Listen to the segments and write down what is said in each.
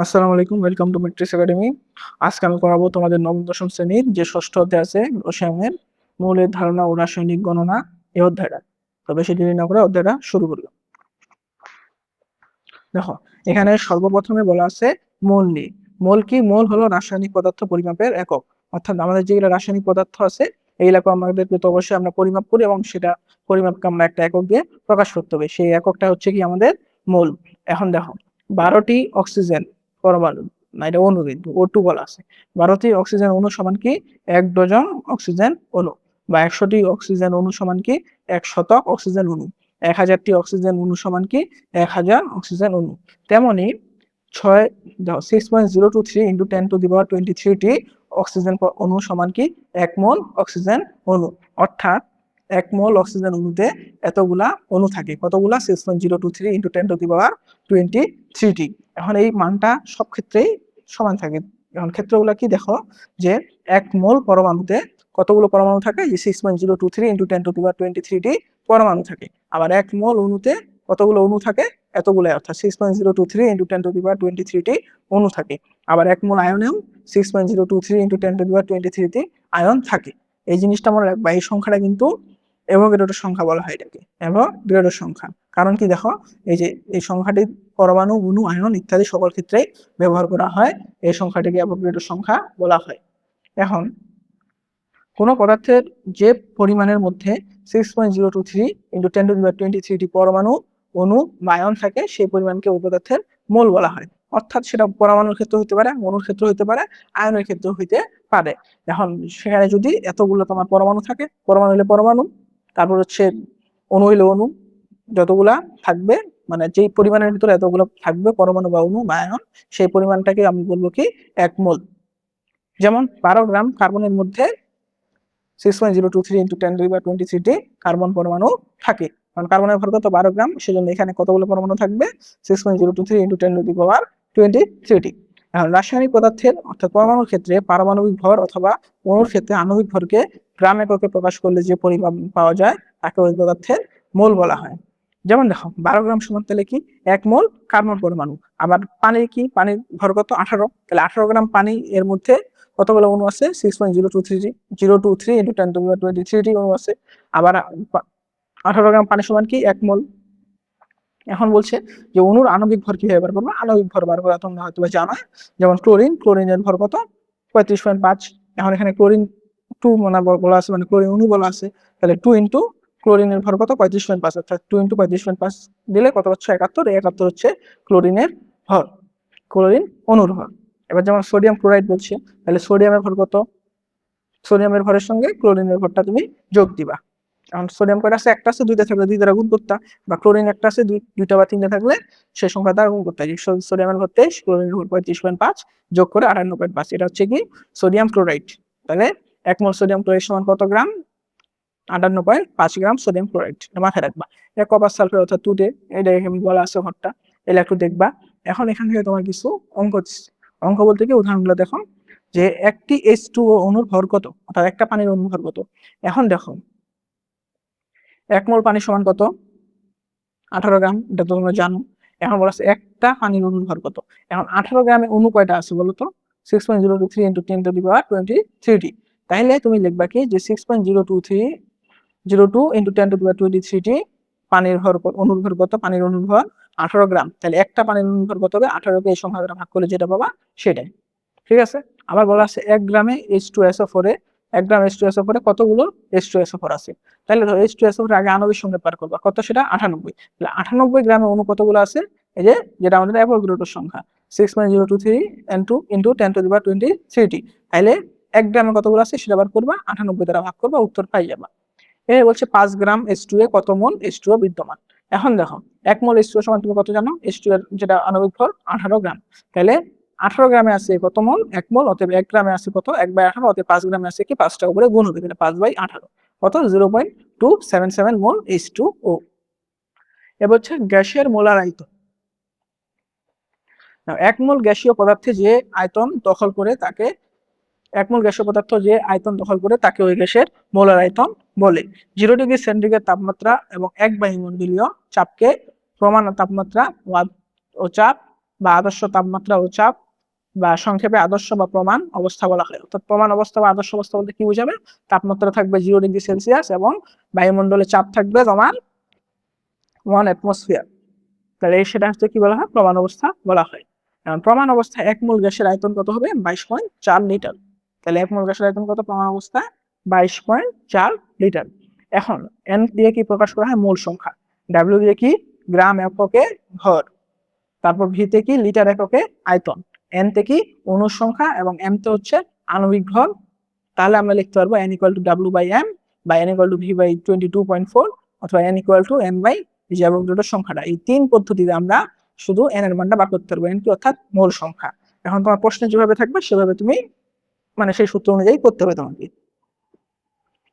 আসসালামু আলাইকুম, welcome to matrix academy. আজকে আমি করাবো তোমাদের নবম দশম শ্রেণীর যে ষষ্ঠ অধ্যায় আছে রসায়নের মৌলের ধারণা ও রাসায়নিক গণনা, এই অধ্যায়টা। তো বেশি দেরি না করে অধ্যায়টা শুরু করলাম। দেখো, এখানে সর্বপ্রথমে বলা আছে মোল নিয়ে। মোল কি? মোল হলো রাসায়নিক পদার্থ পরিমাপের একক। অর্থাৎ আমাদের যেগুলো রাসায়নিক পদার্থ আছে এইগুলাকে আমাদেরকে তো অবশ্যই আমরা পরিমাপ করি এবং সেটা পরিমাপকে আমরা একটা একক দিয়ে প্রকাশ করতে হবে। সেই এককটা হচ্ছে কি আমাদের মোল। এখন দেখো, 12টি অক্সিজেন পরমাণু, না এটা অণু, কিন্তু O2 বলা আছে। 12টি অক্সিজেন অণু সমান কি 1 ডজন অক্সিজেন অণু, বা 100টি অক্সিজেন অণু সমান কি 1 শতক অক্সিজেন অণু। 1000টি অক্সিজেন অণু সমান কি 1000 অক্সিজেন অণু। তেমনি 6.023 ইন্টু 10⁻23টি অক্সিজেন অণু সমান কি 1 মোল অক্সিজেন অণু। অর্থাৎ 1 মোল অক্সিজেন অণুতে এতগুলা অণু থাকে। কতগুলা? 6.023 ইন্টু 10⁻23টি। এখন এই মানটা সব ক্ষেত্রেই সমান থাকে। এখন ক্ষেত্রগুলো কি দেখো, যে 1 মোল পরমাণুতে কতগুলো পরমাণু থাকে? যে 6.023 ইন্টু 10⁻23টি পরমাণু থাকে। আবার 1 মোল অণুতে কতগুলো অণু থাকে? এতগুলো, অর্থাৎ 6.023 ইন্টু 10⁻23টি অণু থাকে। আবার 1 মোল আয়নেও 6.023 ইন্টু 10⁻23টি আয়ন থাকে। এই জিনিসটা মনে রাখবা, এই সংখ্যাটা কিন্তু অ্যাভোগাড্রোর সংখ্যা বলা হয় এটাকে, অ্যাভোগাড্রোর সংখ্যা। কারণ কি দেখো, এই যে এই সংখ্যাটি পরমাণু, অণু, আয়ন ইত্যাদি সকল ক্ষেত্রেই ব্যবহার করা হয়। এই সংখ্যাটিকে অ্যাভোগাড্রোর সংখ্যা বলা হয়। এখন কোনো পদার্থের যে পরিমাণের মধ্যে 6.023 ইন্টু 10⁻23টি পরমাণু, অণু বা আয়ন থাকে, সেই পরিমাণকে ওই পদার্থের মোল বলা হয়। অর্থাৎ সেটা পরমাণুর ক্ষেত্রে হতে পারে, অণুর ক্ষেত্রে হতে পারে, আয়নের ক্ষেত্রে হইতে পারে। এখন সেখানে যদি এতগুলো তোমার পরমাণু থাকে, পরমাণু হলে পরমাণু, তারপর হচ্ছে অণু হইলে অণু, যতগুলা থাকবে, মানে যেই পরিমাণের ভিতরে এতগুলো থাকবে পরমাণু বা অণু বা আয়ন, সেই পরিমাণটাকে আমি বলবো কি 1 মোল। যেমন 12 গ্রাম কার্বনের মধ্যে 6.023 ইন্টু 10⁻23টি কার্বন পরমাণু থাকে। কারণ কার্বনের ভর কত? 12 গ্রাম, সেজন্য এখানে কতগুলো পরমাণু থাকবে? 6.023 ইন্টু 10⁻23টি। এখন রাসায়নিক পদার্থের অর্থাৎ পরমাণুর ক্ষেত্রে পারমাণবিক ভর অথবা অণুর ক্ষেত্রে আণবিক ভরকে গ্রাম এককে প্রকাশ করলে যে পরিমাণ পাওয়া যায় তাকে ওই পদার্থের মোল বলা হয়। যেমন দেখো, 12 গ্রাম সমান তাহলে কি 1 মোল কার্বন পরমাণু। আবার পানির কি? পানির ভর কত? 18। তাহলে 18 গ্রাম পানি, এর মধ্যে কতগুলো অণু আছে? 6.023 ইন্টু 10⁻23টি অণু আছে। আবার 18 গ্রাম পানি সমান কি 1 মোল। এখন বলছে যে অণুর আণবিক ভর কিভাবে বার করবো? আণবিক ভর বার করা তোমরা হয়তো জানো। যেমন ক্লোরিনের ভর কত? 35.5। এখন এখানে ক্লোরিন 2 মানে বলা আছে, মানে ক্লোরিন অণু বলা আছে। তাহলে 2 ইন্টু ক্লোরিনের ভর কত? 35.5। অর্থাৎ 2 ইন্টু 35.5 দিলে কত হচ্ছে? 71। 71 হচ্ছে ক্লোরিনের ভর, ক্লোরিন অণুর ভর। এবার যেমন সোডিয়াম ক্লোরাইড বলছে, তাহলে সোডিয়ামের ভর কত? সোডিয়ামের ভরের সঙ্গে ক্লোরিনের ভরটা তুমি যোগ দিবা। এখন সোডিয়াম কয়টা আছে? একটা আছে। দুইটা থাকলে দুই দ্বারা গুণ করতা, বা ক্লোরিন একটা আছে, দুইটা বা তিনটা থাকলে সেই সংখ্যা দ্বারা গুণ করতে হয়। সোডিয়ামের ভর 23, ক্লোরিনের ভর 35.5, যোগ করে 58.5। এটা হচ্ছে কি সোডিয়াম ক্লোরাইড। তাহলে 1 মোল সোডিয়াম ক্লোরাইড সমান কত গ্রাম? 58.5 গ্রাম সোডিয়াম ক্লোরাইড। এটা মাথায় রাখবা। এটা কপার সালফেট অর্থাৎ তুতে, এটা এখানে বলা আছে ভরটা, এটা একটু দেখবা। এখন এখান থেকে তোমার কিছু অঙ্ক দিচ্ছে। অঙ্ক বলতে কি উদাহরণগুলো দেখো, যে একটি H2O অণুর ভর কত, অর্থাৎ একটা পানির অণুর ভর কত। এখন দেখো, 1 মোল পানি সমান কত? 18 গ্রাম, এটা তো তোমরা জানো। এখন বলা আছে একটা পানির অণুর ভর কত। এখন 18 গ্রামে অণু কয়টা আছে বলো তো? 6.023 ইন্টু 10⁻23টি। তাইলে তুমি লিখবা কি, যে 6.023 ইন্টু 10⁻23টি পানির ভর, অণুর ভর কত? পানির অণুর ভর 18 গ্রাম। তাহলে একটা পানির অণুর ভর কত হবে? 18কে এই সংখ্যা দ্বারা ভাগ করলে যেটা পাবা সেটাই। ঠিক আছে। আবার বলা আছে 1 গ্রামে H2SO4 এ 1 গ্রাম H2SO4 এ কতগুলো H2SO4 আছে। তাহলে ধরো H2SO4 আগে আণবিক সংখ্যা পার করবা, কত সেটা? 98। তাহলে 98 গ্রামে অণু কতগুলো আছে? এই যে যেটা আমাদের অ্যাভোগাড্রোর সংখ্যা 6.023 ইন্টু 10⁻23টি। তাহলে 1 গ্রামে কতগুলো আছে সেটা বার করবা, 98 দ্বারা ভাগ করবা, উত্তর পাই যাবা। এর বলছে 5 গ্রাম H2 এ কত মোল H2O বিদ্যমান। এখন দেখো, 1 মোল H2O সমান তুমি কত জানো? H2 এর যেটা আণবিক ভর 18 গ্রাম। তাহলে 18 গ্রামে আছে কত মোল? 1 মোল। অতএব 1 গ্রামে আছে কত? 1/18। অতএব 5 গ্রামে আছে কি 5টা উপরে গুণ হবে, তাহলে 5/18 কত? 0.277 মোল H2O। এবার হচ্ছে গ্যাসের মোলার আয়তন। 1 মোল গ্যাসীয় পদার্থে যে আয়তন দখল করে তাকে 1 মোল গ্যাসীয় পদার্থ যে আয়তন দখল করে তাকে ওই গ্যাসের মোলার আয়তন বলে। 0 ডিগ্রি সেন্টিগ্রেড তাপমাত্রা এবং 1 বায়ুমণ্ডলীয় চাপকে প্রমাণ তাপমাত্রা ও চাপ বা আদর্শ তাপমাত্রা ও চাপ, বা সংক্ষেপে আদর্শ বা প্রমাণ অবস্থা বলা হয়। অর্থাৎ প্রমাণ অবস্থা বা আদর্শ অবস্থা বলতে কি বোঝাবে? তাপমাত্রা থাকবে 0 ডিগ্রি সেলসিয়াস এবং বায়ুমণ্ডলে চাপ থাকবে তোমার 1 অ্যাটমসফিয়ার। তাহলে সেটা হচ্ছে কি বলা হয়? প্রমাণ অবস্থা বলা হয়। প্রমাণ অবস্থায় 1 মোল গ্যাসের আয়তন কত হবে? 22.4 লিটার। তাহলে 1 মোল গ্যাসের আয়তন কত প্রমাণ অবস্থায়? 22.4 লিটার। এখন এন দিয়ে কি প্রকাশ করা হয়? মোল সংখ্যা। ডাব্লিউ দিয়ে কি? গ্রাম এককে ভর। তারপর ভি তে কি? লিটার এককে আয়তন। এন তে কি? অণুর সংখ্যা এবং এম তে হচ্ছে আণবিক ভর। তাহলে আমরা লিখতে পারবো n = w বাই m বা n = v বাই 22.4 অথবা n = n বাই যে অ্যাভোগাড্রোর সংখ্যাটা। এই তিন পদ্ধতিতে আমরা শুধু n এর মানটা বার করতে পারবো। n কি? অর্থাৎ মোল সংখ্যা। এখন তোমার প্রশ্নে যেভাবে থাকবে সেভাবে তুমি মানে সেই সূত্র অনুযায়ী করতে হবে তোমাকে।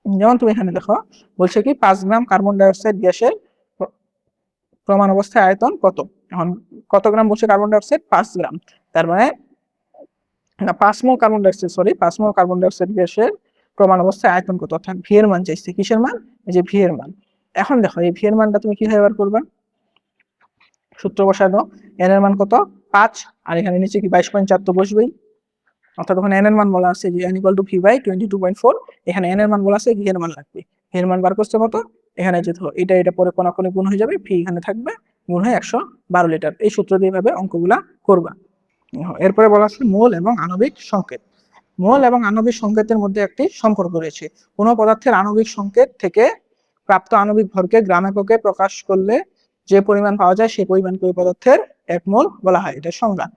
যেমন তুমি এখানে দেখো বলছে কি 5 গ্রাম কার্বন ডাই অক্সাইড গ্যাসের প্রমাণ অবস্থায় আয়তন কত। এখন কত গ্রাম বলছে কার্বন ডাই অক্সাইড? 5 গ্রাম। তার মানে না 5 মোল কার্বন ডাই অক্সাইড, সরি 5 মোল কার্বন ডাই অক্সাইড গ্যাসের প্রমাণ অবস্থায় আয়তন কত, অর্থাৎ ভি এর মান চাইছে। কিসের মান? এই যে ভি এর মান। এখন দেখো এই ভি এর মানটা তুমি কিভাবে বের করবে? সূত্র বসায় দাও। এন এর মান কত? 5, আর এখানে নিচে কি 22.4 তো বসবেই। অর্থাৎ ওখানে এন এর মান বলা আছে যে n = v বাই 22.4, এখানে এন এর মান বলা আছে, ভি এর মান লাগবে। ভি এর মান বার করতে কত? এখানে যে ধরো এটা পরে কোনাকুনি গুণ হয়ে যাবে, ভি এখানে থাকবে, গুণ হয়ে 112 লিটার। এই সূত্র দিয়ে ভাবে অঙ্কগুলা করবা। এরপরে বলা আছে মোল এবং আণবিক সংকেত। মোল এবং আণবিক সংকেতের মধ্যে একটি সম্পর্ক রয়েছে। কোনো পদার্থের আণবিক সংকেত থেকে প্রাপ্ত আণবিক ভরকে গ্রাম এককে প্রকাশ করলে যে পরিমাণ পাওয়া যায় সেই পরিমাণকে ওই পদার্থের 1 মোল বলা হয়। এটা সংজ্ঞা।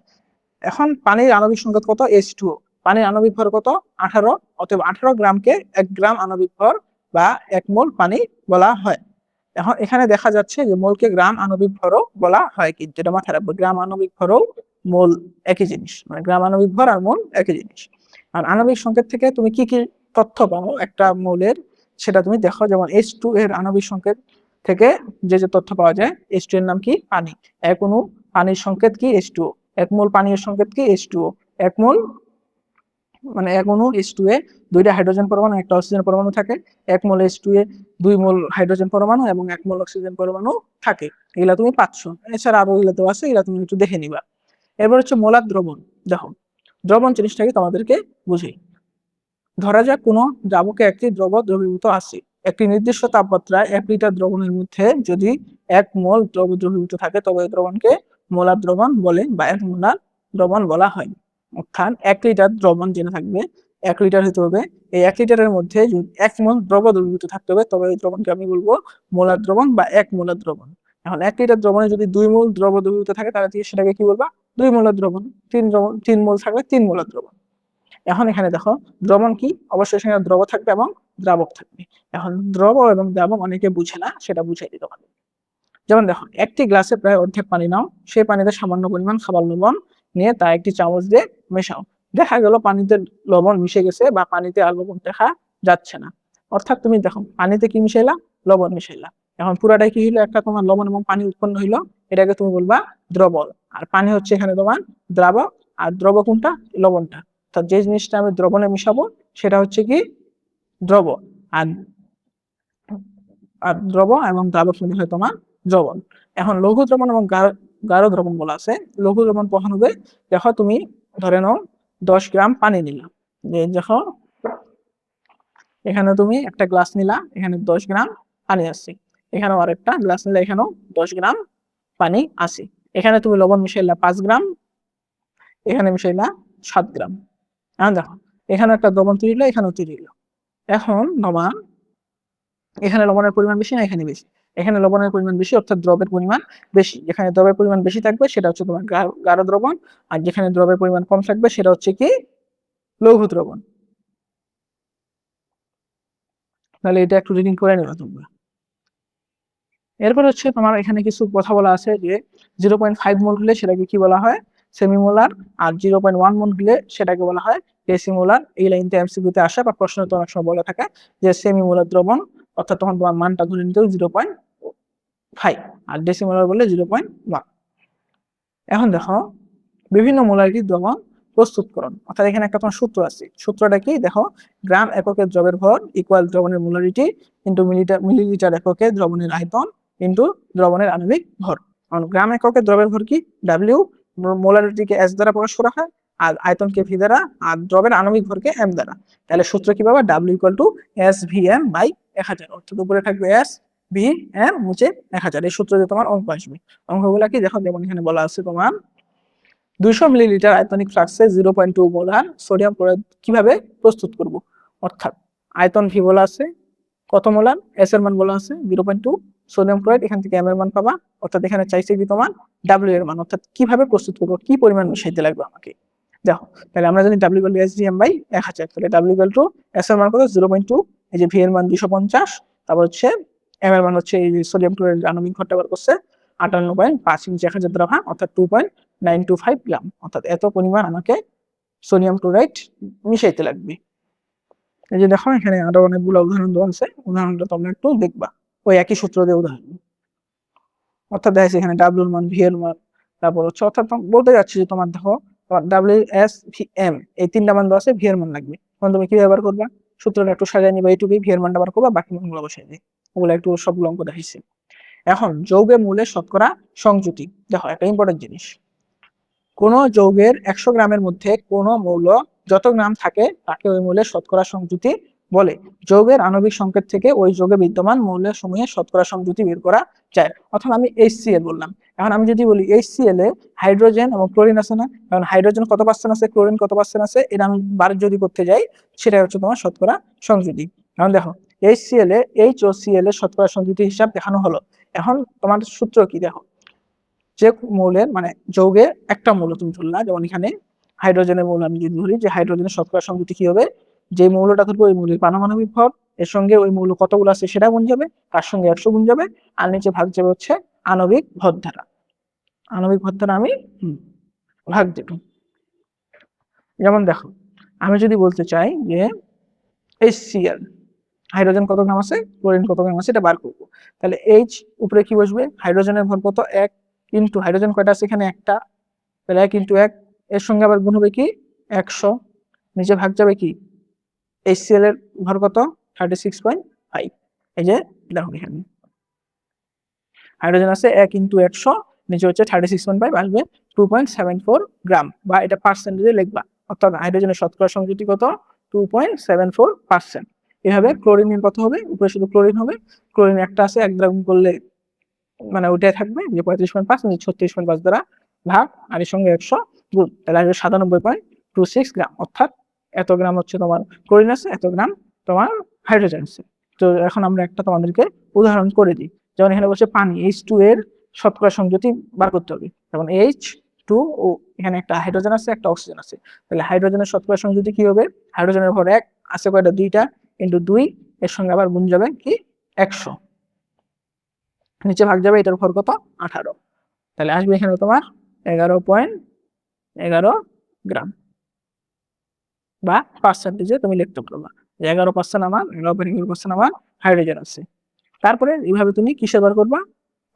এখন পানির আণবিক সংকেত কত? H2O। পানির আণবিক ভর কত? 18। অতএব 18 গ্রামকে 1 গ্রাম আণবিক ভর বা 1 মোল পানি বলা হয়। এখন এখানে দেখা যাচ্ছে যে মোলকে গ্রাম আণবিক ভরও বলা হয়, কিন্তু এটা মাথায় রাখবো, গ্রাম আণবিক ভরও মোল একই জিনিস, মানে গ্রাম আণবিক ভর আর মোল একই জিনিস। আর আণবিক সংকেত থেকে তুমি কি কি তথ্য পাও একটা মোলের, সেটা তুমি দেখো। যেমন H2 এর আণবিক সংকেত থেকে যে যে তথ্য পাওয়া যায়, H2 এর নাম কি? পানি। এক অণু পানির সংকেত কি? H2O। 1 মোল পানির সংকেত কি? H2O। 1 মোল মানে 1 অণু H2 এ 2টা হাইড্রোজেন পরমাণু, একটা অক্সিজেন পরমাণু থাকে। 1 মোল H2 এ 2 মোল হাইড্রোজেন পরমাণু এবং 1 মোল অক্সিজেন পরমাণু থাকে। এগুলা তুমি পাচ্ছ। এছাড়া আরো এগুলো তো আছে, এগুলা তুমি একটু দেখে নিবা। এরপর হচ্ছে মোলার দ্রবণ। দেখো দ্রবণ জিনিসটাকে তোমাদেরকে বুঝি। ধরা যাক কোনো দ্রাবকে একটি দ্রব দ্রবীভূত আছে। একটি নির্দিষ্ট তাপমাত্রায় 1 লিটার দ্রবণের মধ্যে যদি 1 মোল দ্রব দ্রবীভূত থাকে তবে এই দ্রবণকে মোলার দ্রবণ বলে বা 1 মোলার দ্রবণ বলা হয়। অর্থাৎ 1 লিটার দ্রবণ যেটা থাকবে 1 লিটার হতে হবে, এই 1 লিটারের মধ্যে 1 মোল দ্রব দ্রবীভূত থাকতে হবে, তবে এই দ্রবণকে আমি বলবো মোলার দ্রবণ বা 1 মোলার দ্রবণ। এখন 1 লিটার দ্রবণে যদি 2 মোল দ্রব দ্রবীভূত থাকে তাহলে সেটাকে কি বলবা? 2 মোলার দ্রবণ। 3 মোল থাকলে 3 মোলার দ্রবণ। এখন এখানে দেখো দ্রবণ কি? অবশ্যই সেখানে দ্রব থাকবে এবং দ্রাবক থাকবে। এখন দ্রব এবং দ্রাবক অনেকে বুঝে না, সেটা বুঝাই দিতে হবে। যেমন দেখো একটি গ্লাসে প্রায় অর্ধেক পানি নাও, সেই পানিতে সামান্য পরিমাণ খাবার লবণ নিয়ে তা একটি চামচ দিয়ে মেশাও। দেখা গেল পানিতে লবণ মিশে গেছে বা পানিতে আর লবণ দেখা যাচ্ছে না। অর্থাৎ তুমি দেখো পানিতে কি মিশাইলা? লবণ মিশাইলা। এখন পুরাটাই কি হইলো? একটা তোমার লবণ এবং পানি উৎপন্ন হইলো, এটাকে তুমি বলবা দ্রবণ। আর পানি হচ্ছে এখানে তোমার দ্রাবক, আর দ্রব কোনটা? লবণটা। অর্থাৎ যে জিনিসটা আমি দ্রবণে মিশাবো সেটা হচ্ছে কি? দ্রব। আর আর দ্রব এবং দ্রাবক মিলে হয় তোমার দ্রবণ। এখন লঘু দ্রবণ এবং গাঢ় দ্রবণ বলা আছে। লঘু দ্রবণ কখন হবে? দেখো তুমি ধরে নাও 10 গ্রাম পানি নিলাম, দেখো এখানে তুমি একটা গ্লাস নিলা, এখানে 10 গ্রাম পানি আছে। এখানেও আরেকটা গ্লাস নিলে, এখানেও 10 গ্রাম পানি আছে। এখানে তুমি লবণ মিশাইলা 5 গ্রাম, এখানে মিশাইলা 7 গ্রাম। এখন দেখো এখানে একটা দ্রবণ তৈরি হলো, এখানেও তৈরি হলো। এখন তোমার এখানে লবণের পরিমাণ বেশি না এখানে বেশি? এখানে লবণের পরিমাণ বেশি, অর্থাৎ দ্রবের পরিমাণ বেশি। যেখানে দ্রবের পরিমাণ বেশি থাকবে সেটা হচ্ছে তোমার গাঢ় দ্রবণ, আর যেখানে দ্রবের পরিমাণ কম থাকবে সেটা হচ্ছে কি? লঘু দ্রবণ। তাহলে এটা একটু রিডিং করে নেবে তোমরা। এরপর হচ্ছে তোমার এখানে কিছু কথা বলা আছে যে 0.5 মোল হলে সেটাকে কি বলা হয়? সেমিমোলার। আর 0.1 মোল হলে সেটাকে বলা হয় ডেসিমোলার। এই লাইনটা এমসিকিউতে আসে বা প্রশ্ন তো অনেক সময় বলে থাকে যে সেমিমোলার দ্রবণ, অর্থাৎ তখন তোমার মানটা ধরে নিতে হবে 0.5, আর ডেসিমোলার বললে 0.1। এখন দেখো বিভিন্ন মোলারিটির দ্রবণ প্রস্তুতকরণ, অর্থাৎ এখানে একটা তোমার সূত্র আছে। সূত্রটা কি? দেখো গ্রাম এককে দ্রবের ভর ইকুয়াল দ্রবণের মোলারিটি ইন্টু মিলিলিটার এককে দ্রবণের আয়তন ইন্টু দ্রবণের আণবিক ভর। গ্রাম এককে দ্রবের ভর কি? ডাব্লিউ মোলারিটিকে এস দ্বারা প্রকাশ করা হয়, আর আয়তনকে ভি দ্বারা, আর দ্রবের আণবিক ভরকে এম দ্বারা। তাহলে সূত্র কি পাবা? W equal to S V M by 1000, অর্থাৎ উপরে থাকবে এস ভি এম, নিচে 1000। এই সূত্র দিয়ে তোমার অঙ্ক আসবে। অঙ্কগুলা কি দেখো, যেমন এখানে বলা আছে তোমার 200 মিলিলিটার আয়তনিক ফ্লাক্সে 0.2 মোলার সোডিয়াম ক্লোরাইড কিভাবে প্রস্তুত করব। অর্থাৎ আয়তন ভি বলা আছে, কত মোলার, এস এর মান বলা আছে 0.2, সোডিয়াম ক্লোরাইড এখান থেকে এম এর মান পাবা। অর্থাৎ এখানে চাইছে কি তোমার ডাব্লিউ এর মান, অর্থাৎ কিভাবে প্রস্তুত করবো, কি পরিমাণ মিশাইতে লাগবে আমাকে। দেখো, তাহলে আমরা জানি W equal to S D M by 1000, তাহলে ডাব্লিউ ইকুয়াল টু এস এর মান কত 0.2, এই যে ভি এর মান 250, তারপর হচ্ছে এম এর মান হচ্ছে এই সোডিয়াম ক্লোরাইড আণবিক ভরটা বার করছে 58.5, ইঞ্চি 1000 দ্বারা ভাগ, অর্থাৎ 2.925 গ্রাম। অর্থাৎ এত পরিমাণ আমাকে সোডিয়াম ক্লোরাইড মিশাইতে লাগবে। এই যে দেখো এখানে আরো অনেকগুলো উদাহরণ দেওয়া আছে, উদাহরণটা তোমরা একটু দেখবা ওই একই সূত্র দিয়ে উদাহরণ। অর্থাৎ দেখা যাচ্ছে এখানে ডাব্লিউ এর মান, ভি এর মান, তারপর হচ্ছে অর্থাৎ বলতে যাচ্ছি যে তোমার দেখো ডাব্লিউ এস ভি এম এই তিনটা মান দেওয়া আছে, ভি এর মান লাগবে। তখন তুমি কি ব্যবহার করবা? সূত্রটা একটু সাজিয়ে নিবা, এইটুকুই ভি এর মানটা বার করবা, বাকি মানগুলো বসাই দিই। ওগুলো একটু সবগুলো অঙ্ক দেখাইছি। এখন যৌগের মূলে শতকরা সংযুতি, দেখো একটা ইম্পর্টেন্ট জিনিস। কোন যৌগের 100 গ্রামের মধ্যে কোন মৌল যত গ্রাম থাকে তাকে ওই মৌলের শতকরা সংযুতি বলে। যৌগের আণবিক সংকেত থেকে ওই যৌগে বিদ্যমান মৌলের সমূহের শতকরা সংযুতি বের করা যায়। অর্থাৎ আমি HCl বললাম, এখন আমি যদি বলি HCl এ হাইড্রোজেন এবং ক্লোরিন আছে না, কারণ হাইড্রোজেন কত পার্সেন্ট আছে, ক্লোরিন কত পার্সেন্ট আছে, এটা আমি বার যদি করতে যাই সেটা হচ্ছে তোমার শতকরা সংযুতি। এখন দেখো HCl এ H ও Cl এর শতকরা সংযুতি হিসাব দেখানো হলো। এখন তোমার সূত্র কি দেখো, যে মৌলের মানে যৌগের একটা মৌল তুমি ধরলা, যেমন এখানে হাইড্রোজেনের মৌল আমি যদি ধরি, যে হাইড্রোজেনের শতকরা সংযুতি কি হবে, যে মৌলটা ধরবো ওই মৌলের পারমাণবিক ভর এর সঙ্গে ওই মৌল কতগুলো আছে সেটা গুণ যাবে, তার সঙ্গে 100 গুণ যাবে, আর নিচে ভাগ যাবে হচ্ছে আণবিক ভর দ্বারা। আণবিক ভর দ্বারা আমি ভাগ দেব। যেমন দেখো আমি যদি বলতে চাই যে HCl হাইড্রোজেন কত গ্রাম আছে, ক্লোরিন কত গ্রাম আছে, এটা বার করবো। তাহলে H উপরে কি বসবে, হাইড্রোজেনের ভর কত 1, কিন্তু হাইড্রোজেন কয়টা আছে এখানে একটা, তাহলে 1 × 1, এর সঙ্গে আবার গুণ হবে কি 100, নিচে ভাগ যাবে কি HCl এর ভর কত 36.5। এই যে দেখো এখানে হাইড্রোজেন আছে 1 × 100, নিচে হচ্ছে 36.5, আসবে 2.74 গ্রাম, বা এটা পার্সেন্টেজে লিখবা। অর্থাৎ হাইড্রোজেনের শতকরা সংযুতি কত 2.74%। এভাবে ক্লোরিনের কত হবে, উপরে শুধু ক্লোরিন হবে, ক্লোরিন একটা আছে 1 দ্বারা গুণ করলে মানে ওইটাই থাকবে যে 35.5, 36.5 দ্বারা ভাগ, আর এর সঙ্গে 100 গুণ, তাহলে আসবে 97.26 গ্রাম। অর্থাৎ এত গ্রাম হচ্ছে তোমার ক্লোরিন আছে, এত গ্রাম তোমার হাইড্রোজেন আছে। তো এখন আমরা একটা তোমাদেরকে উদাহরণ করে দিই। যেমন এখানে বলছে পানি H2 এর শতকরা সংযুতি বার করতে হবে। যেমন H2O, এখানে একটা হাইড্রোজেন আছে, একটা অক্সিজেন আছে, তাহলে হাইড্রোজেনের শতকরা সংযুতি কি হবে, হাইড্রোজেনের ভর 1 আছে কয়টা, 2টা, ইন্টু 2, এর সঙ্গে আবার গুণ যাবে কি 100, নিচে ভাগ যাবে এটার ভর কত 18, তাহলে আসবে এখানে তোমার 11.11 গ্রাম, বা পার্সেন্টেজে তুমি লিখতে পারবা 11% আমার 11.11% আমার হাইড্রোজেন আছে। তারপরে এইভাবে তুমি কিসে বার করবা,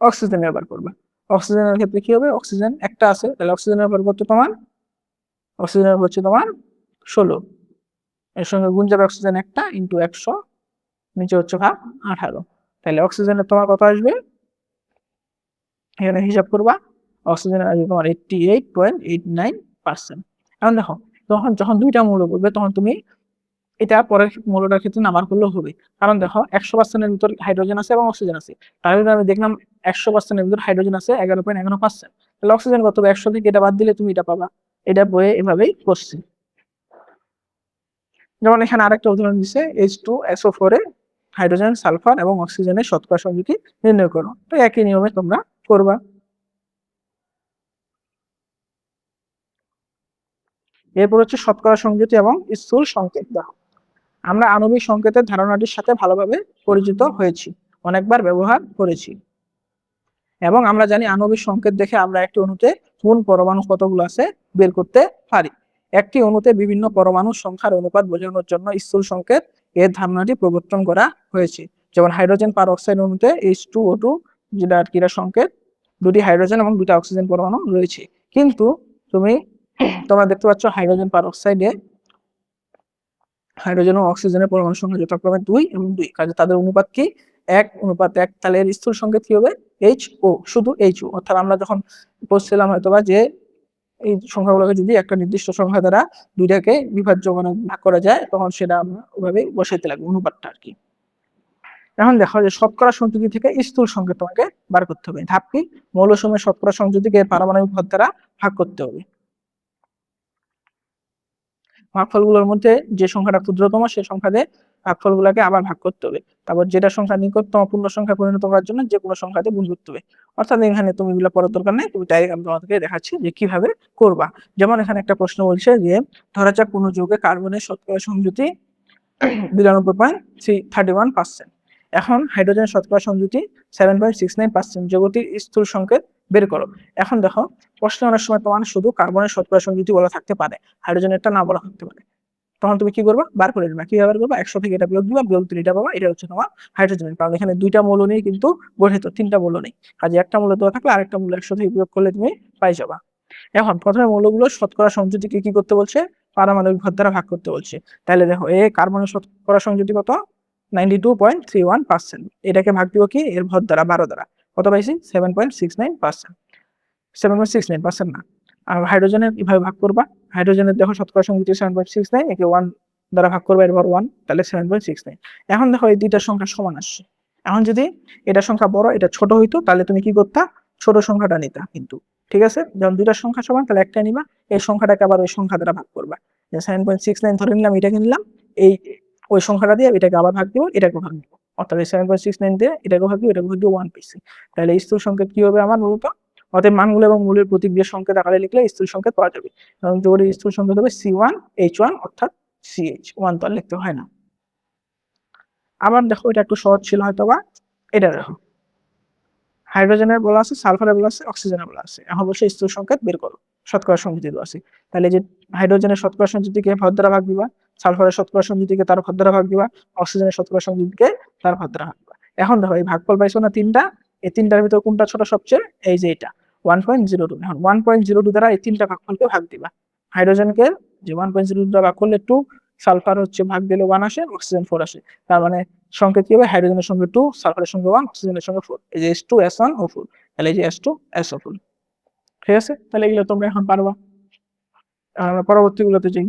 অক্সিজেনের বার করবা। অক্সিজেনের ক্ষেত্রে কি হবে, অক্সিজেন একটা আছে, তাহলে অক্সিজেনের ভর কত তোমার, অক্সিজেনের হচ্ছে তোমার 16, এর সঙ্গে গুণ যাবে অক্সিজেন একটা ইন্টু 100, নিচে হচ্ছে ভাগ 18, তাহলে অক্সিজেনের তোমার কত আসবে, এখানে হিসাব করবা, অক্সিজেনের আসবে তোমার 88.89%। এখন দেখো যখন দুইটা মৌল বলবে তখন তুমি এটা পরের মৌলটার ক্ষেত্রে নাম্বার করলেও হবে, কারণ দেখো 100% এর ভিতর হাইড্রোজেন আছে এবং অক্সিজেন আছে, তার ভিতরে আমি দেখলাম 100% এর ভিতর হাইড্রোজেন আছে 11.11%, তাহলে অক্সিজেন কত হবে, 100 থেকে এটা বাদ দিলে তুমি এটা পাবা। এটা বইয়ে এভাবেই করছি। যেমন এখানে আরেকটা উদাহরণ দিচ্ছে, H2SO4 এ হাইড্রোজেন, সালফার এবং অক্সিজেনের শতকরা সংযুতি নির্ণয় করো। তো একই নিয়মে তোমরা করবা। এরপর হচ্ছে শতকরা সংযুতি এবং স্থূল সংকেত। দেখো আমরা আণবিক সংকেতের ধারণাটির সাথে ভালোভাবে পরিচিত হয়েছি, অনেকবার ব্যবহার করেছি, এবং আমরা জানি আণবিক সংকেত দেখে আমরা একটি অণুতে কোন পরমাণু কতগুলো আছে বের করতে পারি। একটি অণুতে বিভিন্ন পরমাণুর সংখ্যার অনুপাত বোঝানোর জন্য স্থূল সংকেত এর ধারণাটি প্রবর্তন করা হয়েছে। যেমন হাইড্রোজেন পার অক্সাইড অণুতে H2O2, যেটা ক্রীড়া সংকেত, 2টি হাইড্রোজেন এবং 2টা অক্সিজেন পরমাণু রয়েছে, কিন্তু তোমরা দেখতে পাচ্ছ হাইড্রোজেন পার অক্সাইডে হাইড্রোজেন ও অক্সিজেনের পরমাণু সংখ্যা যথাক্রমে 2 এবং 2, কাজে তাদের অনুপাত কি 1:1। তাহলে এর স্থূল সংকেত কি হবে HO, শুধু HO। অর্থাৎ আমরা যখন পড়ছিলাম হয়তোবা যে এই সংখ্যাগুলোকে যদি একটা নির্দিষ্ট সংখ্যা দ্বারা দুইটাকে বিভাজ্য মানে ভাগ করা যায় তখন সেটা আমরা ওভাবে বসাইতে লাগবে অনুপাতটা আর কি। এখন দেখো যে শতকরা সংযুতি থেকে স্থূল সংকেত তোমাকে বার করতে হবে। ধাপ কি? মৌলসমূহের শতকরা সংযুতিকে পারমাণবিক ভর দ্বারা ভাগ করতে হবে। ভাগফলগুলোর মধ্যে যে সংখ্যাটা ক্ষুদ্রতম সেই সংখ্যা দিয়ে ভাগফলগুলোকে আবার ভাগ করতে হবে। তারপর যেটা সংখ্যা নিকটতম পূর্ণ সংখ্যা পরিণত করার জন্য যে কোনো সংখ্যাতে গুণ করতে হবে। অর্থাৎ এখানে তুমি এগুলো পড়ার দরকার নেই, তুমি ডাইরেক্ট আমি তোমাদেরকে দেখাচ্ছি যে কিভাবে করবা। যেমন এখানে একটা প্রশ্ন বলছে যে ধরা যাক কোনো যৌগে কার্বনের শতকরা সংযুতি 92.31%। এখন হাইড্রোজেনের শতকরা সংযুতি 7.69%। যৌগটির স্থূল সংকেত বের করো। এখন দেখো প্রশ্নে অনেক সময় তোমার শুধু কার্বনের শতকরা সংযুতি বলা থাকতে পারে, হাইড্রোজেনেরটা না বলা থাকতে পারে। তখন তুমি কি করবা? বার করে নেবা। কিভাবে বার করবা? 100 থেকে এটা বিয়োগ দিবা, বিয়োগ দিলে এটা পাবা। এটা হচ্ছে তোমার হাইড্রোজেনের, কারণ এখানে দুইটা মৌল নিয়ে কিন্তু গঠিত, তিনটা মৌল নেই। কাজে একটা মৌল দেওয়া থাকলে আরেকটা মৌল 100 থেকে বিয়োগ করলে তুমি পাই যাবা। এখন প্রথমে মৌলগুলো শতকরা সংযুতিকে কি করতে বলছে? পারমাণবিক ভর দ্বারা ভাগ করতে বলছে। তাহলে দেখো এ কার্বনের শতকরা সংযুতি কত? 92.31%। এটাকে ভাগ দিব কি? এর ভর দ্বারা 12 দ্বারা। কত পাইছি? 7.69%। 7.69% না। আর হাইড্রোজেনের কিভাবে ভাগ করবা? হাইড্রোজেনের দেখো শতকরা সংযুতি 7.69, একে 1 দ্বারা ভাগ করবা, এর ভর 1, তাহলে 7.69। এখন দেখো এই দুইটার সংখ্যা সমান আসছে। এখন যদি এটা সংখ্যা বড় এটা ছোট হইতো তাহলে তুমি কি করতা? ছোট সংখ্যাটা নিতা কিন্তু। ঠিক আছে? যখন দুইটার সংখ্যা সমান তাহলে একটা নিবা, এই সংখ্যাটাকে আবার ওই সংখ্যা দ্বারা ভাগ করবা। যে 7.69 ধরে নিলাম, এটাকে নিলাম, এই ওই সংখ্যাটা দিয়ে এটাকে আবার ভাগ দিব, এটাকে ভাগ দিব। অর্থাৎ 7.69 দিয়ে এটাকে ভাগ দিব, এটাকে ভাগ দিব, 1 পেয়েছি। তাহলে স্থূল সংকেত কি হবে আমার মূলত? অতএব মানগুলো এবং মূলের প্রতীক সংকেত আকারে লিখলে স্থূল সংকেত পাওয়া যাবে। এবং যৌগের স্থূল সংকেত হবে C1H1 অর্থাৎ CH। 1 তো আর লিখতে হয় না। আবার দেখো এটা একটু সহজ ছিল হয়তো বা, এটা দেখো হাইড্রোজেনের বলা আছে, সালফারের বলা আছে, অক্সিজেনের বলা আছে। এখন বলছে স্থূল সংকেত বের করো, শতকরা সংযুতি দেওয়া আছে। তাহলে যে হাইড্রোজেনের শতকরা সংযুতিকে ভর দ্বারা ভাগ দিবা, সালফারের শতকরা সংযুতিকে তার ভর দ্বারা ভাগ দিবা, অক্সিজেনের শতকরা সংযুতিকে তার ভর দ্বারা ভাগ দিবা। এখন দেখো এই ভাগফল পাইছো না তিনটা, এই তিনটার ভিতর কোনটা ছোট সবচেয়ে? এই যে এটা 1.02। এখন 1.02 দ্বারা এই তিনটা ভাগফলকে ভাগ দিবা। হাইড্রোজেনকে যে 1.02 দ্বারা ভাগ করলে 2, সালফার হচ্ছে ভাগ দিলে 1 আসে, অক্সিজেন 4 আসে। তার মানে সংকেত কি হবে? হাইড্রোজেনের সঙ্গে 2, সালফারের সঙ্গে 1, অক্সিজেনের সঙ্গে 4। এই যে H2S1O4, তাহলে এই যে H2SO4। ঠিক আছে? তাহলে এগুলো তোমরা এখন পারবা। আমরা পরবর্তীগুলোতে যাই।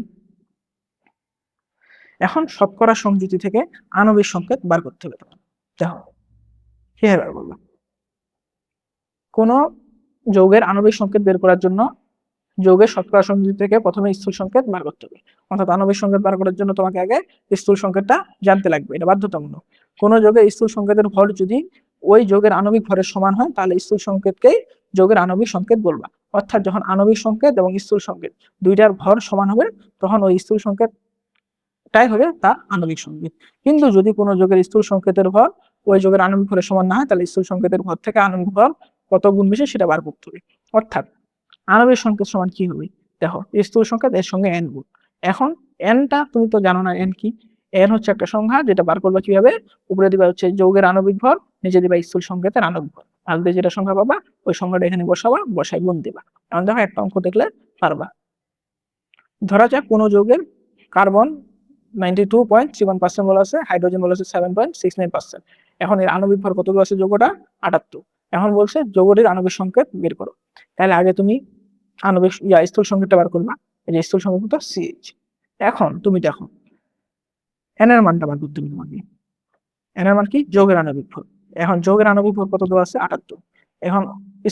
এখন শতকরা সংযুতি থেকে আণবিক সংকেত বার করতে হবে। দেখো কিভাবে বার করবা? কোন যৌগের আণবিক সংকেত বের করার জন্য যৌগের শতকরা সংযুতি থেকে প্রথমে স্থূল সংকেত বার করতে হবে। অর্থাৎ আণবিক সংকেত বার করার জন্য তোমাকে আগে স্থূল সংকেতটা জানতে লাগবে, এটা বাধ্যতামূলক। কোন যৌগের স্থূল সংকেতের ভর যদি ওই যৌগের আণবিক ভরের সমান হয় তাহলে স্থূল সংকেতকেই যৌগের আণবিক সংকেত বলবা। অর্থাৎ যখন আণবিক সংকেত এবং স্থূল সংকেত দুইটার ভর সমান হবে তখন ওই স্থূল সংকেতটাই হবে তার আণবিক সংকেত। কিন্তু যদি কোনো যৌগের স্থূল সংকেতের ভর ওই যৌগের আণবিক ভরের সমান না হয় তাহলে স্থূল সংকেতের ভর থেকে আণবিক ভর কত গুণ বেশি সেটা বার করতে হবে। অর্থাৎ আণবিক সংকেত সমান কি হবে? দেখো স্থূল সংকেত এর সঙ্গে n গুণ। এখন nটা তুমি তো জানো না n কি? n হচ্ছে একটা সংখ্যা, যেটা বার করবা কিভাবে? উপরে দিবা হচ্ছে যৌগের আণবিক ভর, নিচে দিবা স্থূল সংকেতের আণবিক ভর। ভাগ দিয়ে যেটা সংখ্যা পাবা ওই সংখ্যাটা এখানে বসাবা, বসাই গুণ দিবা। এখন দেখো একটা অঙ্ক দেখলে পারবা। ধরা যাক কোনো যৌগের কার্বন 92.31% বলা আছে, হাইড্রোজেন বলা আছে 7.69%। এখন এর আণবিক ভর কতগুলো আছে যৌগটা? 78। এখন বলছে যৌগটির আণবিক সংকেত বের করো। তাহলে আগে তুমি আণবিক স্থূল সংকেতটা বার করবা। এই যে স্থূল সংকেত CH। এখন তুমি দেখো n এর মানটা বার করতে হবে তোমাকে। n এর মান কি? যৌগের আণবিক ভর। এখন যৌগের আণবিক ভর কত দেওয়া আছে? 78। এখন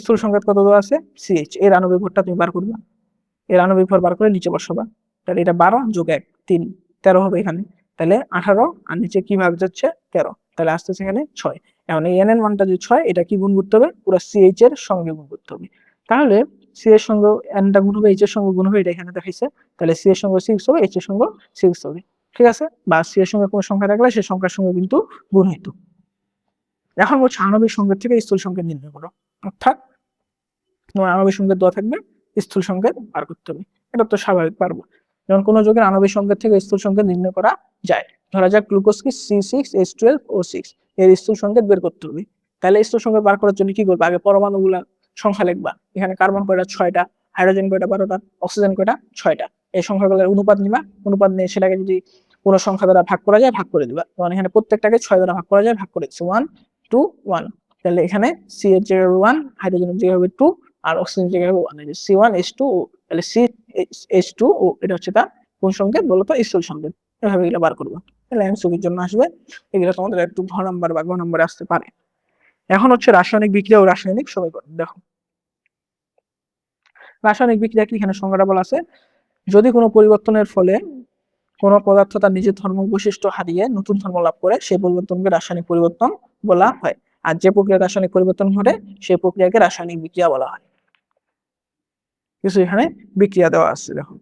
স্থূল সংকেত কত দেওয়া আছে? CH। এর আণবিক ভরটা তুমি বার করবা। এর আণবিক ভর বার করে নিচে বসাবা। তাহলে এটা 12 যোগ 1 3 13 হবে এখানে। তাহলে 18 আর নিচে কি ভাগ যাচ্ছে? 13। তাহলে আসতেছে এখানে 6। এখন এই n এর মানটা যে 6, এটা কি গুণ করতে হবে? পুরো CH এর সঙ্গে গুণ করতে হবে। তাহলে C এর সঙ্গে n টা গুণ হবে, H এর সঙ্গে গুণ হবে, এটা এখানে দেখাইছে। তাহলে C এর সঙ্গে 6 হবে, H এর সঙ্গে 6 হবে। ঠিক আছে? বা C এর সঙ্গে কোনো সংখ্যা থাকলে সেই সংখ্যার সঙ্গে কিন্তু গুণ হইতো। এখন বলছে আণবিক সংকেত থেকে স্থূল সংকেত নির্ণয় করো। অর্থাৎ তোমার আণবিক সংকেত দেওয়া থাকবে, স্থূল সংকেত বার করতে হবে। এটা তো স্বাভাবিক, পারবো। যেমন কোনো যৌগের আণবিক সংকেত থেকে স্থূল সংকেত নির্ণয় করা যায়। ধরা যাক গ্লুকোজ কি C6H12O6, এর স্থূল সংকেত বের করতে হবে। তাহলে স্থূল সংকেত বার করার জন্য কি করবে? আগে পরমাণুগুলা সংখ্যা লিখবা। এখানে কার্বন কয়টা? 6টা, হাইড্রোজেন কয়টা? 12টা, অক্সিজেন কয়টা? 6টা। এই সংখ্যাগুলোর অনুপাত নিবা, অনুপাত নিয়ে সেটাকে যদি কোনো সংখ্যা দ্বারা ভাগ করা যায় ভাগ করে দিবা। যেমন এখানে প্রত্যেকটাকে 6 দ্বারা ভাগ করা যায়, ভাগ করে দিচ্ছি 1 2 1। তাহলে এখানে C এর জায়গায় 1, হাইড্রোজেনের জায়গায় হবে 2, আর অক্সিজেন জায়গায় O1, C1H2O, তাহলে CH2O এটা হচ্ছে তার কোন সংকেত বলতো? স্থূল সংকেত। এভাবে এগুলো বার করবো, তাহলে এমসিকিউর জন্য আসবে। এগুলো তোমাদের একটু ঘ নাম্বার বা গ নম্বরে আসতে পারে। এখন হচ্ছে রাসায়নিক বিক্রিয়া ও রাসায়নিক সমীকরণ। দেখো রাসায়নিক বিক্রিয়া কি, এখানে সংজ্ঞাটা বলা আছে, যদি কোনো পরিবর্তনের ফলে কোনো পদার্থ তার নিজের ধর্ম বৈশিষ্ট্য হারিয়ে নতুন ধর্ম লাভ করে, সেই পরিবর্তনকে রাসায়নিক পরিবর্তন বলা হয়। আর যে প্রক্রিয়ায় রাসায়নিক পরিবর্তন ঘটে সেই প্রক্রিয়াকে রাসায়নিক বিক্রিয়া বলা হয়। কিছু এখানে বিক্রিয়া দেওয়া আছে, দেখো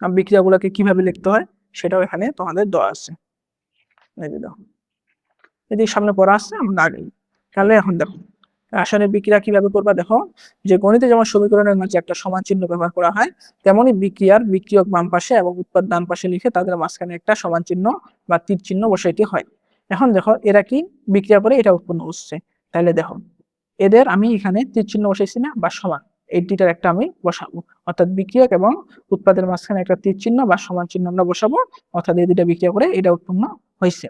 বিক্রিয়াগুলোকে কিভাবে লিখতে হয় সেটাও এখানে তোমাদের দেওয়া আছে। এই যে দেখো, এদিকে সামনে পড়া আছে, আমরা আগে তাহলে এখন দেখো রাসায়নিক বিক্রিয়া কিভাবে করবা। দেখো যে গণিতে যেমন সমীকরণের মাঝে একটা সমান চিহ্ন ব্যবহার করা হয়, তেমনি বিক্রিয়ার বিক্রিয়ক বাম পাশে এবং উৎপাদ ডান পাশে লিখে তাদের মাঝখানে একটা সমান চিহ্ন বা তীর চিহ্ন বসাইতে হয়। এখন দেখো এরা কি বিক্রিয়া করে এটা উৎপন্ন হচ্ছে, তাহলে দেখো এদের আমি এখানে তীর চিহ্ন বসাইছি না, বা সমান, এই দুইটার একটা আমি বসাবো, অর্থাৎ বিক্রিয়ক এবং উৎপাদের মাঝখানে একটা তীর চিহ্ন বা সমান চিহ্ন আমরা বসাবো, অর্থাৎ এই দুইটা বিক্রিয়া করে এটা উৎপন্ন হয়েছে।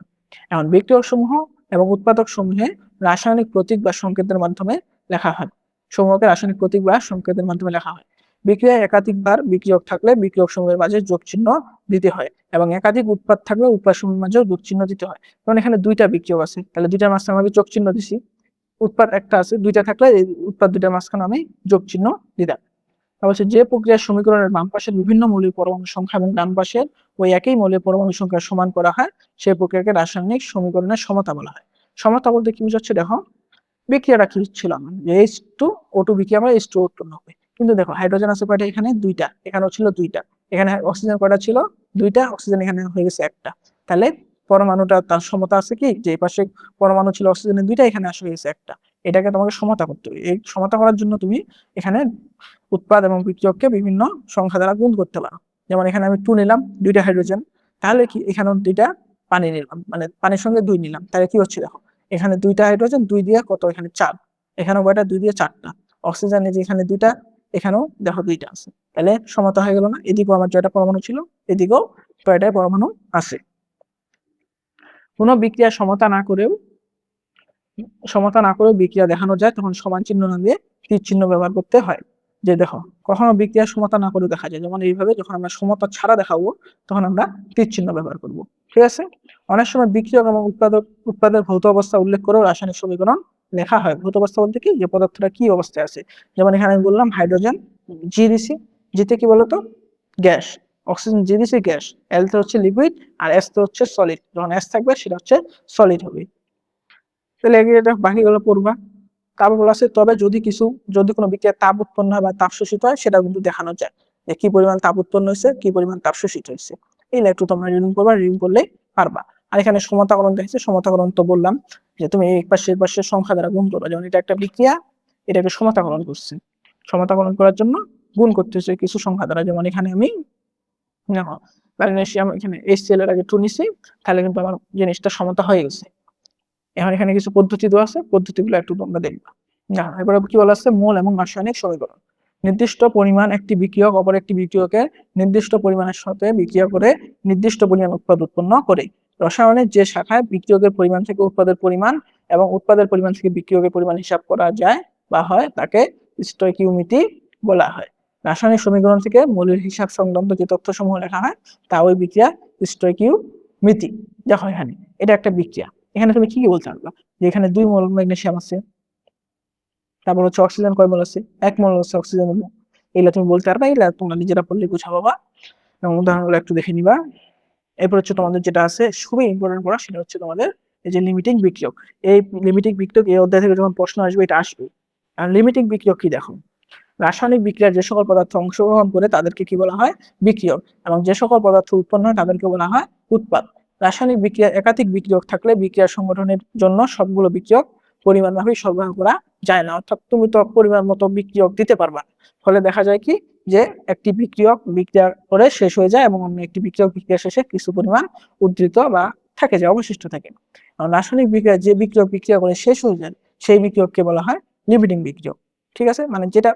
এখন বিক্রিয়ক সমূহ এবং উৎপাদক সমূহে রাসায়নিক প্রতীক বা সংকেতের মাধ্যমে লেখা হয়। সমূহকে রাসায়নিক প্রতীক বা সংকেতের মাধ্যমে লেখা হয়। বিক্রিয়ায় একাধিকবার বিক্রিয়ক থাকলে বিক্রিয়ক সমূহের মাঝে যোগ চিহ্ন দিতে হয়, এবং একাধিক উৎপাদ থাকলে উৎপাদ সমূহের মাঝেও যোগ চিহ্ন দিতে হয়। কারণ এখানে দুইটা বিক্রিয়ক আছে, তাহলে দুইটার মাঝখানে আমি যোগ চিহ্ন দিছি। উৎপাদ একটা আছে, দুইটা থাকলে এই উৎপাদ দুইটার মাঝখানে আমি যোগ চিহ্ন দিলাম। অবশ্যই যে প্রক্রিয়ার সমীকরণের বাম পাশের বিভিন্ন মৌলিক পরমাণু সংখ্যা এবং ডান পাশের ওই একই মৌলিক পরমাণু সংখ্যা সমান করা হয়, সেই প্রক্রিয়াকে রাসায়নিক সমীকরণের সমতা বলা হয়। সমতা বলতে কি বোঝাচ্ছে? দেখো বিক্রিয়াটা কি ছিল আমার, যে H2O2 বিক্রিয়া আমরা H2O উৎপন্ন হবে, কিন্তু দেখো হাইড্রোজেন আছে কয়টা? এখানে দুইটা, এখানেও ছিল দুইটা। এখানে অক্সিজেন কয়টা ছিল? দুইটা। অক্সিজেন এখানে হয়ে গেছে একটা। তাহলে পরমাণুটা তার সমতা আছে কি, যে পাশে পরমাণু ছিল অক্সিজেনের দুইটা, এখানে আসে গেছে একটা। এটাকে তোমাকে সমতা করতে হবে। এই সমতা করার জন্য তুমি এখানে উৎপাদ এবং বিক্রিয়ককে বিভিন্ন সংখ্যা দ্বারা গুণ করতে পারো। যেমন এখানে আমি 2 নিলাম, দুইটা হাইড্রোজেন, তাহলে কি এখানেও দুইটা পানি নিলাম, মানে পানির সঙ্গে 2 নিলাম, তাহলে কি হচ্ছে দেখো এখানে দুইটা হাইড্রোজেন, 2 দিয়ে কত, এখানে 4, এখানেও কয়টা, 2 দিয়ে 4টা। অক্সিজেন যে এখানে দুইটা, এখানেও দেখো দুইটা আছে, তাহলে সমতা হয়ে গেল না? এদিকেও আমার 6টা পরমাণু ছিল, এদিকেও 6টা পরমাণু আছে। কোনো বিক্রিয়া সমতা না করেও বিক্রিয়া দেখানো যায়, তখন সমান চিহ্ন না দিয়ে তীর চিহ্ন ব্যবহার করতে হয়। যে দেখো কখনো বিক্রিয়া সমতা না করে দেখা যায়, যেমন এইভাবে যখন আমরা সমতা ছাড়া দেখাবো তখন আমরা তীর চিহ্ন ব্যবহার করব, ঠিক আছে। অনেক সময় বিক্রিয়ক এবং উৎপাদের ভৌত অবস্থা উল্লেখ করেও রাসায়নিক সমীকরণ লেখা হয়। ভৌত অবস্থা বলতে কি, যে পদার্থটা কি অবস্থায় আছে। যেমন এখানে আমি বললাম হাইড্রোজেন জি দিছি, জিতে কি বলতো গ্যাস, অক্সিজেন জি দিছি গ্যাস, এল তে হচ্ছে লিকুইড, আর এস তে হচ্ছে সলিড। যখন এস থাকবে সেটা হচ্ছে সলিড হবে। তাহলে এটা বাকিগুলো পড়বা। তারপর বলা আছে, তবে যদি কোনো বিক্রিয়ায় তাপ উৎপন্ন হয় বা তাপ শোষিত হয়, সেটা কিন্তু দেখানো যায়, যে কি পরিমাণ তাপ উৎপন্ন হয়েছে, কি পরিমাণ তাপ শোষিত হয়েছে। এইগুলো একটু তোমরা রিডিং করবা, রিডিং করলেই পারবা। আর এখানে সমতাকরণ দেখছে, সমতাকরণ তো বললাম যে তুমি এই পাশের সংখ্যা দ্বারা গুণ করবা। যেমন এটা একটা বিক্রিয়া, এটাকে সমতাকরণ করছে, সমতাকরণ করার জন্য গুণ করতে হচ্ছে কিছু সংখ্যা দ্বারা। যেমন এখানে আমি দেখো ম্যাগনেসিয়াম, এখানে HCl এর আগে 2 নিছি, তাহলে কিন্তু আমার জিনিসটা সমতা হয়ে গেছে। এখন এখানে কিছু পদ্ধতি দেওয়া আছে, পদ্ধতিগুলো একটু তোমরা দেখবা। এবারে কি বলা আছে, মোল এবং রাসায়নিক সমীকরণ। নির্দিষ্ট পরিমাণ একটি বিক্রিয়ক অপর একটি বিক্রিয়কের নির্দিষ্ট পরিমাণের সাথে বিক্রিয়া করে নির্দিষ্ট পরিমাণ উৎপাদ উৎপন্ন করে। রসায়নের যে শাখায় বিক্রিয়কের পরিমাণ থেকে উৎপাদের পরিমাণ এবং উৎপাদের পরিমাণ থেকে বিক্রিয়কের পরিমাণ হিসাব করা যায় বা হয়, তাকে স্টয়কিওমেট্রি বলা হয়। রাসায়নিক সমীকরণ থেকে মৌলের হিসাব সংক্রান্ত যে তথ্যসমূহ লেখা হয় তা ওই বিক্রিয়া স্টয়কিওমেট্রি। দেখো এখানে এটা একটা বিক্রিয়া, এখানে তুমি কি বলতে পারবা, যে এখানে 2 মোল ম্যাগনেসিয়াম আছে, তারপর হচ্ছে অক্সিজেন কয় মোল আছে, 1 মোল আছে অক্সিজেন। এগুলা তুমি বলতে পারবা, এগুলা তোমরা নিজেরা পড়লে বুঝা পাবা, এবং উদাহরণগুলো একটু দেখে নিবা। এরপর হচ্ছে তোমাদের যেটা আছে খুবই ইম্পর্টেন্ট পড়া, সেটা হচ্ছে তোমাদের এই যে লিমিটিং বিক্রিয়ক। এই লিমিটিং বিক্রিয়ক এই অধ্যায় থেকে যখন প্রশ্ন আসবে এটা আসবে। আর লিমিটিং বিক্রিয়ক কি দেখো, রাসায়নিক বিক্রিয়ার যে সকল পদার্থ অংশগ্রহণ করে তাদেরকে কি বলা হয়, বিক্রিয়ক, এবং যে সকল পদার্থ উৎপন্ন হয় তাদেরকে বলা হয় উৎপাদ। রাসায়নিক বিক্রিয়া একাধিক বিক্রিয়ক থাকলে বিক্রিয়ার সংগঠনের জন্য সবগুলো বিক্রিয়ক পরিমাণভাবে সরবরাহ করা যায় না, অর্থাৎ তুমি তো পরিমাণ মতো বিক্রিয়ক দিতে পারবা। ফলে দেখা যায় কি, যে একটি বিক্রিয়ক বিক্রিয়া করে শেষ হয়ে যায় এবং অন্য একটি বিক্রিয়ক বিক্রিয়া শেষে কিছু পরিমাণ উদ্ধৃত বা থাকে যায়, অবশিষ্ট থাকে। রাসায়নিক বিক্রিয়া যে বিক্রিয়ক বিক্রিয়া করে শেষ হয়ে যায় সেই বিক্রিয়ককে বলা হয় লিমিটিং বিক্রিয়ক, ঠিক আছে। মানে যেটা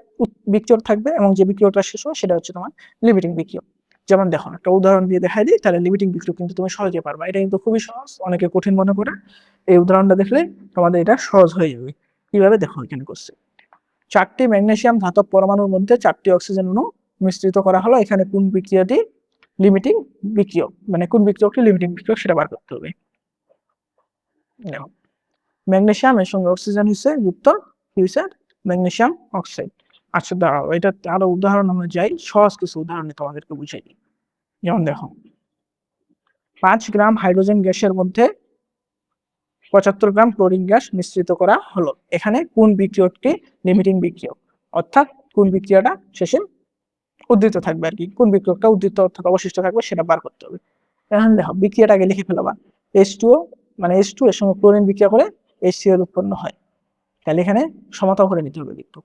বিক্রিয়ক থাকবে এবং যে বিক্রিয়কটা শেষ হয় সেটা হচ্ছে তোমার লিমিটিং বিক্রিয়ক। যেমন দেখো একটা উদাহরণ দিয়ে দেখাই দিই, তাহলে লিমিটিং বিক্রিয়ক কিন্তু তুমি সহজে পারবা। এটা কিন্তু খুবই সহজ, অনেকে কঠিন মনে করে। এই উদাহরণটা দেখলে তোমাদের এটা সহজ হয়ে যাবে। কিভাবে দেখো এখানে করছে, 4টি ম্যাগনেসিয়াম ধাতব পরমাণুর মধ্যে 4টি অক্সিজেন অণু মিশ্রিত করা হলো, এখানে কোন বিক্রিয়াটি লিমিটিং বিক্রিয়ক, মানে কোন বিক্রিয়কটি লিমিটিং বিক্রিয়ক সেটা বার করতে হবে। ম্যাগনেসিয়াম এর সঙ্গে অক্সিজেন হচ্ছে যুক্ত, কি হচ্ছে ম্যাগনেসিয়াম অক্সাইড। আচ্ছা দাঁড়াও, এটা আরো উদাহরণ আমরা যাই, সহজ কিছু উদাহরণে তোমাদেরকে বুঝাই দিই। যেমন দেখো 5 গ্রাম হাইড্রোজেন গ্যাসের মধ্যে 75 গ্রাম ক্লোরিন গ্যাস মিশ্রিত করা হলো, এখানে কোন বিক্রিয়কটি লিমিটিং বিক্রিয়ক, অর্থাৎ কোন বিক্রিয়াটা শেষে উদ্ধৃত থাকবে আর কি, কোন বিক্রিয়কটা উদ্ধৃত অর্থাৎ অবশিষ্ট থাকবে সেটা বার করতে হবে। এখন দেখো বিক্রিয়াটাকে লিখে ফেলবা, H2O মানে H2 এর সঙ্গে ক্লোরিন বিক্রিয়া করে HCl উৎপন্ন হয়, তাহলে এখানে সমতা করে নিতে হবে কিন্তু।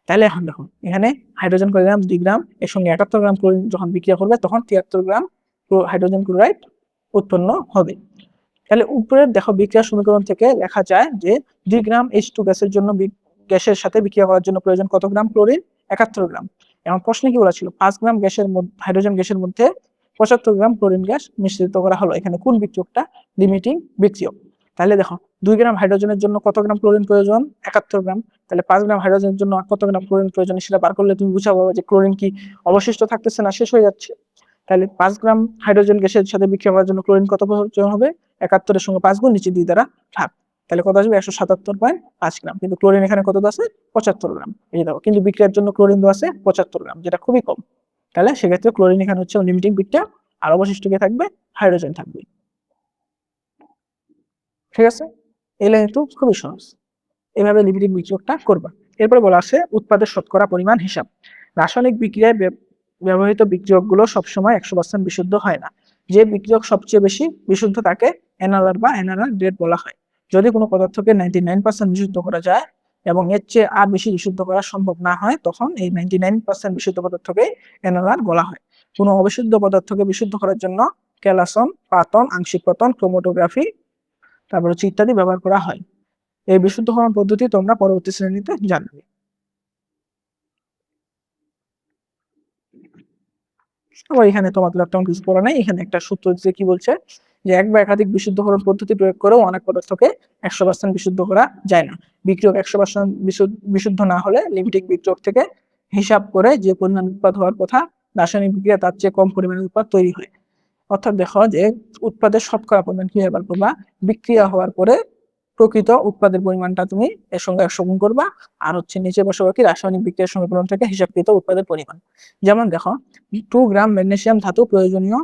তাহলে এখন দেখো এখানে হাইড্রোজেন কত গ্রাম, 2 গ্রাম, এর সঙ্গে 71 গ্রাম ক্লোরিন যখন বিক্রিয়া করবে তখন 73 গ্রাম হাইড্রোজেন ক্লোরাইড উৎপন্ন হবে। তাহলে উপরের দেখো বিক্রিয়া সমীকরণ থেকে লেখা যায় যে 2 গ্রাম H2 গ্যাসের জন্য, গ্যাসের সাথে বিক্রিয়া করার জন্য প্রয়োজন কত গ্রাম ক্লোরিন, 71 গ্রাম। এখন প্রশ্নে কি বলা ছিল, 5 গ্রাম গ্যাসের হাইড্রোজেন গ্যাসের মধ্যে 75 গ্রাম ক্লোরিন গ্যাস মিশ্রিত করা হলো, এখানে কোন বিক্রিয়কটা লিমিটিং বিক্রিয়ক। তাহলে দেখো 2 গ্রাম হাইড্রোজেনের জন্য কত গ্রাম ক্লোরিন প্রয়োজন, 71 গ্রাম। তাহলে 5 গ্রাম হাইড্রোজেনের জন্য কত গ্রাম ক্লোরিন প্রয়োজন সেটা বার করলে তুমি বুঝা পাবে যে ক্লোরিন কি অবশিষ্ট থাকতেছে না শেষ হয়ে যাচ্ছে। তাহলে 5 গ্রাম হাইড্রোজেন গ্যাসের সাথে বিক্রিয়া করার জন্য ক্লোরিন কত প্রয়োজন হবে, 71 এর সঙ্গে 5 গুণ, নিচে 2 দ্বারা ভাগ, তাহলে কত আসবে 177.5 গ্রাম। কিন্তু ক্লোরিন এখানে কত আছে, 75 গ্রাম, এই দেখো কিন্তু বিক্রিয়ার জন্য ক্লোরিন দেওয়া আছে 75 গ্রাম, যেটা খুবই কম। তাহলে সেক্ষেত্রে ক্লোরিন এখানে হচ্ছে লিমিটিং বিক্রিয়া, আর অবশিষ্ট কি থাকবে, হাইড্রোজেন থাকবে। ঠিক আছে, এই লাইন তো খুবই সহজ, এভাবে লিমিটিং বিক্রিয়কটা করবা। এরপরে বলা আছে উৎপাদের শতকরা পরিমাণ হিসাব। রাসায়নিক বিক্রিয়ায় ব্যবহৃত বিক্রিয়কগুলো সবসময় 100% বিশুদ্ধ হয় না, যে বিক্রিয়ক সবচেয়ে বেশি বিশুদ্ধ তাকে এনএলআর বা এনএলআর গ্রেড বলা হয়। যদি কোনো পদার্থকে 99% বিশুদ্ধ করা যায় এবং এর চেয়ে আর বেশি বিশুদ্ধ করা সম্ভব না হয়, তখন এই 99% বিশুদ্ধ পদার্থকে এনএলআর বলা হয়। কোনো অবিশুদ্ধ পদার্থকে বিশুদ্ধ করার জন্য ক্যালাসন, পাতন, আংশিক পতন, ক্রোমাটোগ্রাফি, তারপর হচ্ছে ইত্যাদি ব্যবহার করা হয়। এই বিশুদ্ধকরণ পদ্ধতি তোমরা পরবর্তী শ্রেণীতে জানবে। আবার এখানে তোমাদের তেমন কিছু পড়া নাই, এখানে একটা সূত্র দিতে কি বলছে যে এক বা একাধিক বিশুদ্ধকরণ পদ্ধতি প্রয়োগ করেও অনেক পদার্থকে 100% বিশুদ্ধ করা যায় না। বিক্রিয়ক 100% বিশুদ্ধ না হলে লিমিটিং বিক্রিয়ক থেকে হিসাব করে যে পরিমাণ উৎপাদ হওয়ার কথা রাসায়নিক বিক্রিয়া তার চেয়ে কম পরিমাণের উৎপাদ তৈরি হয়। অর্থাৎ দেখো যে উৎপাদের শতকরা পরিমাণ কি ব্যবহার করবা, বিক্রিয়া হওয়ার পরে প্রকৃত উৎপাদের পরিমাণটা তুমি এর সঙ্গে 100 গুণ করবা, আর হচ্ছে নিচে বসাবো কি রাসায়নিক বিক্রিয়ার সমীকরণ থেকে হিসাবকৃত উৎপাদের পরিমাণ। যেমন দেখো 2 গ্রাম ম্যাগনেসিয়াম ধাতু প্রয়োজনীয়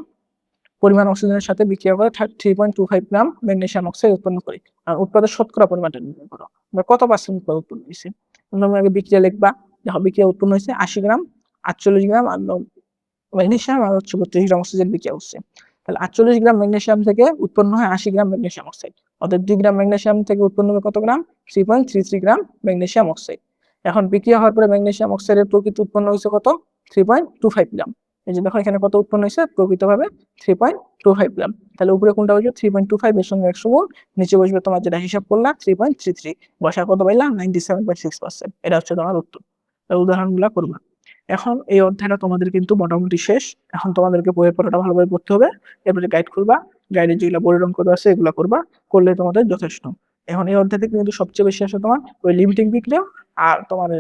পরিমাণ অক্সিজেনের সাথে বিক্রিয়া করে 3.25 গ্রাম ম্যাগনেসিয়াম অক্সাইড উৎপন্ন করে, আর উৎপাদের শতকরা পরিমাণটা নির্ণয় করো, কত পার্সেন্ট উৎপাদ উৎপন্ন হয়েছে। তোমরা আগে বিক্রিয়া লিখবা, দেখো বিক্রিয়া উৎপন্ন হয়েছে 80 গ্রাম, 48 গ্রাম ম্যাগনেসিয়াম আর হচ্ছে 32 গ্রাম অক্সিজেন বিক্রিয়া হচ্ছে। তাহলে 48 গ্রাম ম্যাগনেসিয়াম থেকে উৎপন্ন হয় 80 গ্রাম ম্যাগনেসিয়াম অক্সাইড, অর্থাৎ 2 গ্রাম ম্যাগনেসিয়াম থেকে উৎপন্ন হবে কত গ্রাম, 3.33 গ্রাম ম্যাগনেসিয়াম অক্সাইড। এখন বিক্রিয়া হওয়ার পরে ম্যাগনেসিয়াম অক্সাইডের প্রকৃত উৎপন্ন হয়েছে কত, 3.25 গ্রাম। এই যে দেখো এখানে কত উৎপন্ন হয়েছে, প্রকৃতভাবে 3.25 গ্রাম। তাহলে উপরে কোনটা হচ্ছে 3.25, এর সঙ্গে 100 গুণ, নিচে বসবে তোমার যেটা হিসাব করলাম 3.33, বসা কত পাইলাম 97.6%। এটা হচ্ছে তোমার উত্তর। উদাহরণগুলো করবা। এখন এই অধ্যায়টা তোমাদের কিন্তু মোটামুটি শেষ, এখন তোমাদেরকে বইয়ের পড়াটা ভালোভাবে পড়তে হবে, এরপরে গাইড খুলবা, গাইডে যেগুলো বোর্ডের অঙ্ক আছে এগুলো করবা, করলে তোমাদের যথেষ্ট। এখন এই অধ্যায় থেকে কিন্তু সবচেয়ে বেশি আসে তোমার ওই লিমিটিং বিক্রিয়া, আর তোমার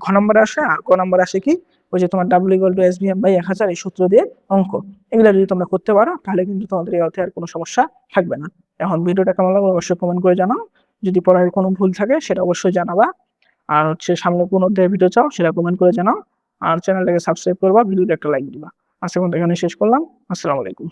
ঘ নম্বরে আসে, আর ক নম্বরে আসে কি ওই যে তোমার W=SVM/1000 এই সূত্র দিয়ে অঙ্ক। এগুলো যদি তোমরা করতে পারো তাহলে কিন্তু তোমাদের এই অধ্যায়ের কোনো সমস্যা থাকবে না। এখন ভিডিওটা কেমন লাগলো অবশ্যই কমেন্ট করে জানাও, যদি পড়ার কোনো ভুল থাকে সেটা অবশ্যই জানাবা, আর হচ্ছে সামনে কোন অধ্যায়ের ভিডিও চাও সেটা কমেন্ট করে জানাও, আর চ্যানেলটাকে সাবস্ক্রাইব করবা, ভিডিওতে একটা লাইক দিবা। আজকের মতো এখানে শেষ করলাম। আসসালামু আলাইকুম।